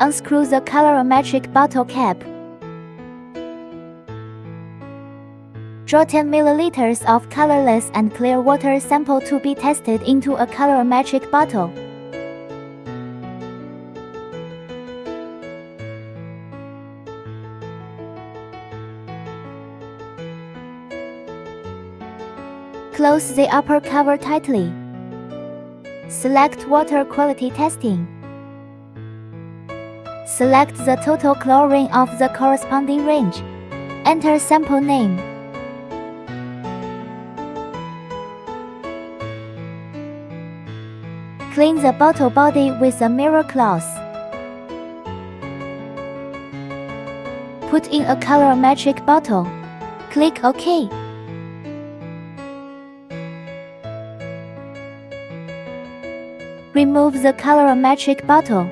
Unscrew the colorimetric bottle cap. Draw 10 ml of colorless and clear water sample to be tested into a colorimetric bottle. Close the upper cover tightly. Select water quality testing. Select the total chlorine of the corresponding range. Enter sample name. Clean the bottle body with a mirror cloth. Put in a colorimetric bottle. Click OK. Remove the colorimetric bottle.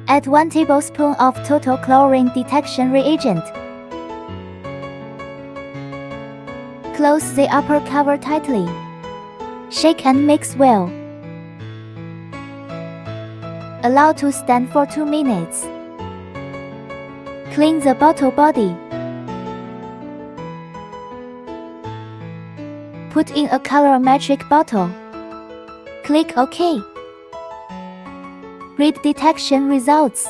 Add 1 tablespoon of total chlorine detection reagent. Close the upper cover tightly. Shake and mix well. Allow to stand for 2 minutes. Clean the bottle body. Put in a colorimetric bottle. Click OK. Read detection results.